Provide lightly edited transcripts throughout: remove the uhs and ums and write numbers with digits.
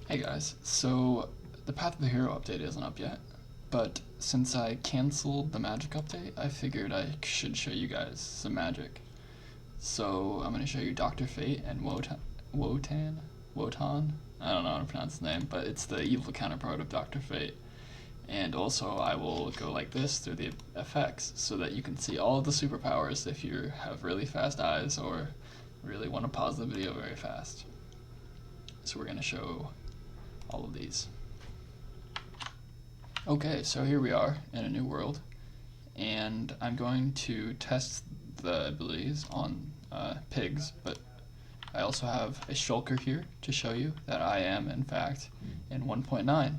Hey guys, so the Path of the Hero update isn't up yet, but since I canceled the magic update, I figured I should show you guys some magic. So I'm going to show you Dr. Fate and Wotan? I don't know how to pronounce the name, but it's the evil counterpart of Dr. Fate. And also I will go like this through the effects so that you can see all of the superpowers if you have really fast eyes or really want to pause the video very fast. So we're going to show all of these. Okay, so here we are in a new world, and I'm going to test the abilities on pigs, but I also have a shulker here to show you that I am, in fact, in 1.9.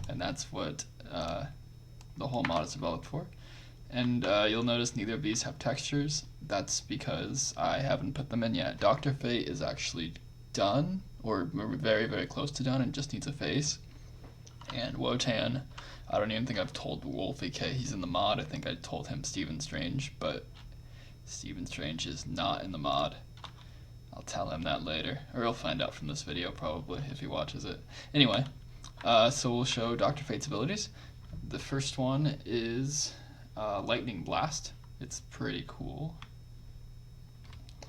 And that's what the whole mod is developed for. And you'll notice neither of these have textures. That's because I haven't put them in yet. Dr. Fate is actually done, or very, very close to done, and just needs a face. And Wotan, I don't even think I've told Wolfie K he's in the mod. I think I told him Stephen Strange, but Stephen Strange is not in the mod. I'll tell him that later, or he'll find out from this video probably if he watches it. Anyway, so we'll show Dr. Fate's abilities. The first one is Lightning Blast. It's pretty cool.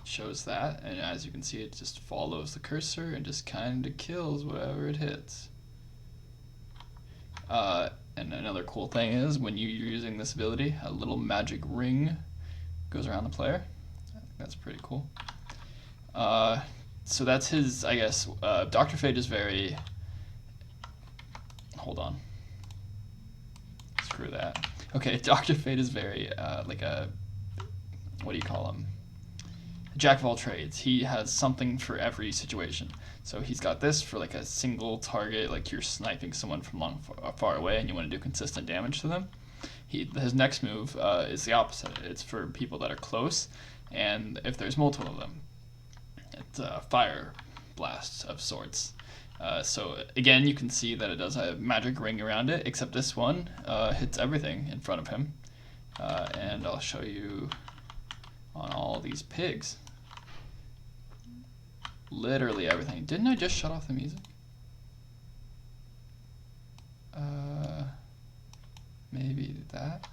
Shows that, and as you can see, it just follows the cursor and just kind of kills whatever it hits. And another cool thing is when you're using this ability, a little magic ring goes around the player. I think that's pretty cool. So that's his, I guess. Dr. Fate is very... Hold on. Screw that. Okay, Dr. Fate is very, like a... What do you call him? Jack of all trades. He has something for every situation. So he's got this for like a single target, like you're sniping someone from far away and you want to do consistent damage to them. His next move is the opposite. It's for people that are close, and if there's multiple of them, it's a fire blast of sorts. So again, you can see that it does have a magic ring around it, except this one hits everything in front of him. And I'll show you on all these pigs. Literally everything. Didn't I just shut off the music? Maybe that?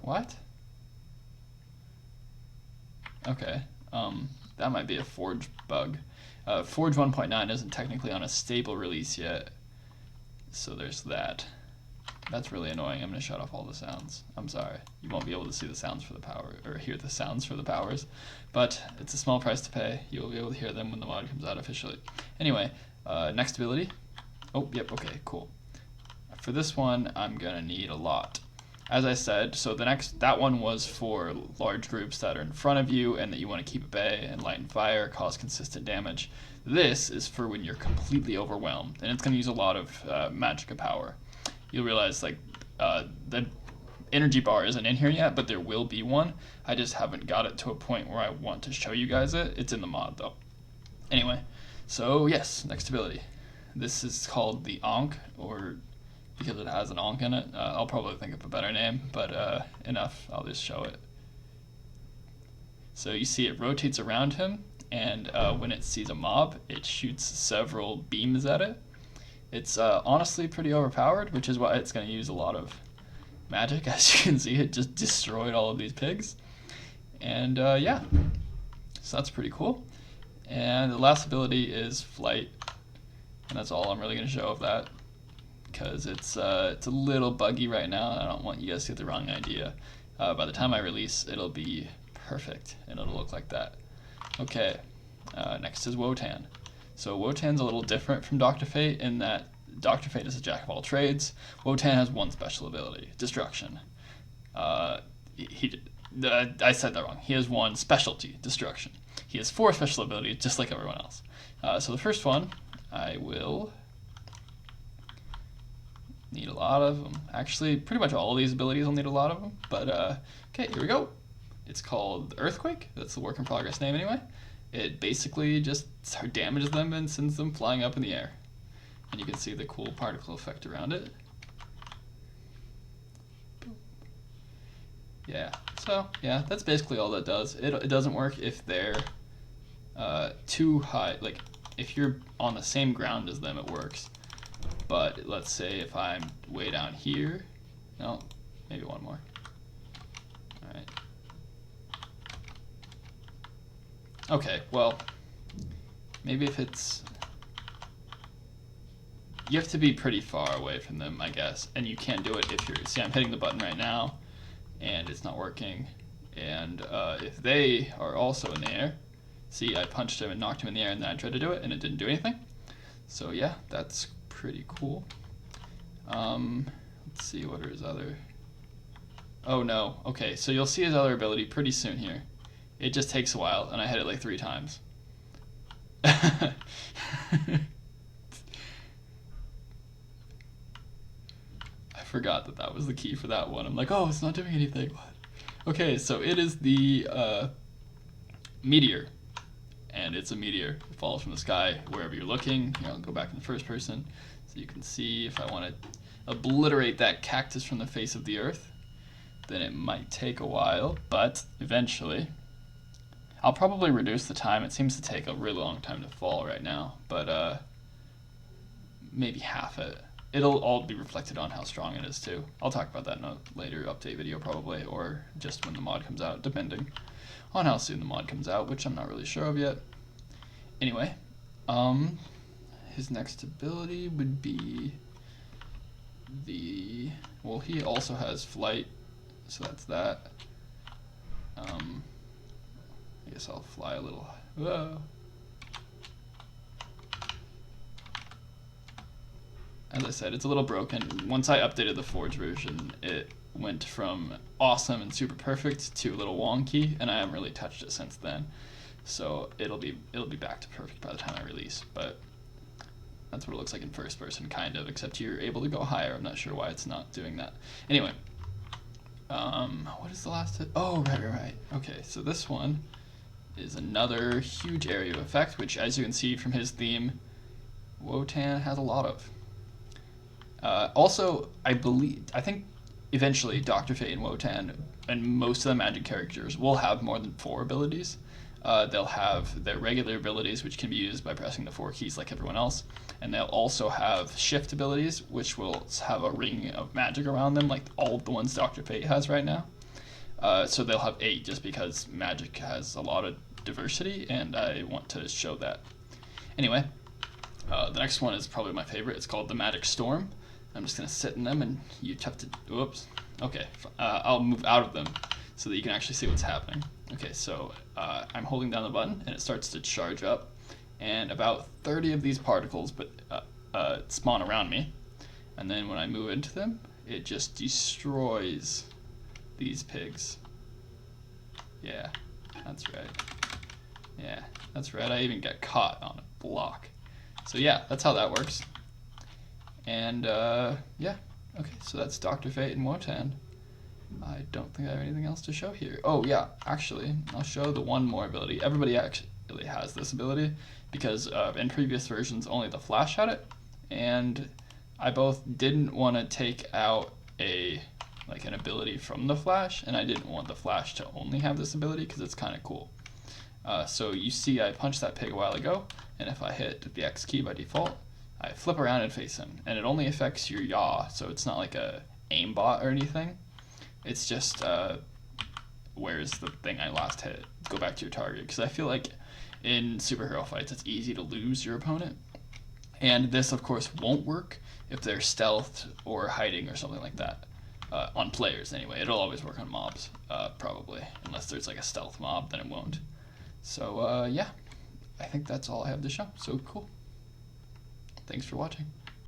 What? Okay, that might be a Forge bug. Forge 1.9 isn't technically on a stable release yet, so there's that. That's really annoying. I'm going to shut off all the sounds. I'm sorry. You won't be able to see the sounds for the power, or hear the sounds for the powers, but it's a small price to pay. You'll be able to hear them when the mod comes out officially. Anyway, next ability. Oh, yep, okay, cool. For this one, I'm going to need a lot. As I said, so that one was for large groups that are in front of you and that you want to keep at bay and light and fire, cause consistent damage. This is for when you're completely overwhelmed, and it's going to use a lot of magicka power. You'll realize like the energy bar isn't in here yet, but there will be one. I just haven't got it to a point where I want to show you guys it. It's in the mod though. Anyway, so yes, next ability. This is called the Ankh, or because it has an Ankh in it. I'll probably think of a better name, but enough, I'll just show it. So you see it rotates around him, and when it sees a mob, it shoots several beams at it. It's honestly pretty overpowered, which is why it's going to use a lot of magic. As you can see, it just destroyed all of these pigs. And yeah, so that's pretty cool. And the last ability is Flight, and that's all I'm really going to show of that, because it's a little buggy right now, and I don't want you guys to get the wrong idea. By the time I release, it'll be perfect, and it'll look like that. Okay, next is Wotan. So Wotan's a little different from Dr. Fate in that Dr. Fate is a jack of all trades. Wotan has one special ability, Destruction. I said that wrong. He has one specialty, Destruction. He has 4 special abilities, just like everyone else. So the first one, I will need a lot of them. Actually, pretty much all of these abilities will need a lot of them. But okay, here we go. It's called Earthquake. That's the work in progress name anyway. It basically just damages them and sends them flying up in the air. And you can see the cool particle effect around it. Yeah, so yeah, that's basically all that does. It doesn't work if they're too high, like if you're on the same ground as them, it works. But let's say if I'm way down here, no, maybe one more. All right. Okay, well, maybe if it's, you have to be pretty far away from them, I guess, and you can't do it if you're, see, I'm hitting the button right now, and it's not working, and if they are also in the air, see, I punched him and knocked him in the air, and then I tried to do it, and it didn't do anything. So yeah, that's pretty cool. Let's see, what are his other, oh no, okay, so you'll see his other ability pretty soon here. It just takes a while, and I hit it like 3 times. I forgot that that was the key for that one. I'm like, oh, it's not doing anything. What? Okay, so it is the meteor, and it's a meteor. It falls from the sky wherever you're looking. Here, I'll go back in first person so you can see. If I want to obliterate that cactus from the face of the earth, then it might take a while, but eventually. I'll probably reduce the time. It seems to take a really long time to fall right now, but maybe half it. It'll all be reflected on how strong it is too. I'll talk about that in a later update video probably, or just when the mod comes out, depending on how soon the mod comes out, which I'm not really sure of yet. Anyway, his next ability would be the, well, he also has flight, so that's that. I guess I'll fly a little. Whoa. As I said, it's a little broken. Once I updated the Forge version, it went from awesome and super perfect to a little wonky, and I haven't really touched it since then. So it'll be back to perfect by the time I release. But that's what it looks like in first person, kind of, except you're able to go higher. I'm not sure why it's not doing that. Anyway, what is the last? Oh, right. Okay, so this one is another huge area of effect, which, as you can see from his theme, Wotan has a lot of. Also, I think eventually Dr. Fate and Wotan and most of the magic characters will have more than 4 abilities. They'll have their regular abilities, which can be used by pressing the 4 keys like everyone else, and they'll also have shift abilities, which will have a ring of magic around them, like all of the ones Dr. Fate has right now. So they'll have 8 just because magic has a lot of diversity, and I want to show that. Anyway, the next one is probably my favorite. It's called the Magic Storm. I'm just going to sit in them, and you have to, whoops. Okay, I'll move out of them so that you can actually see what's happening. Okay, so I'm holding down the button, and it starts to charge up, and about 30 of these particles spawn around me, and then when I move into them, it just destroys these pigs. Yeah, that's right. Yeah, that's right. I even got caught on a block. So yeah, that's how that works. And yeah, okay, so that's Dr. Fate and Wotan. I don't think I have anything else to show here. Oh yeah, actually, I'll show the one more ability. Everybody actually has this ability because in previous versions only the Flash had it, and I both didn't want to take out an ability from the Flash, and I didn't want the Flash to only have this ability because it's kind of cool. So you see I punched that pig a while ago, and if I hit the X key by default, I flip around and face him, and it only affects your yaw, so it's not like a aimbot or anything. It's just where's the thing I last hit, go back to your target, because I feel like in superhero fights it's easy to lose your opponent, and this of course won't work if they're stealthed or hiding or something like that. On players anyway. It'll always work on mobs, probably, unless there's like a stealth mob, then it won't. So yeah, I think that's all I have to show. So cool. Thanks for watching.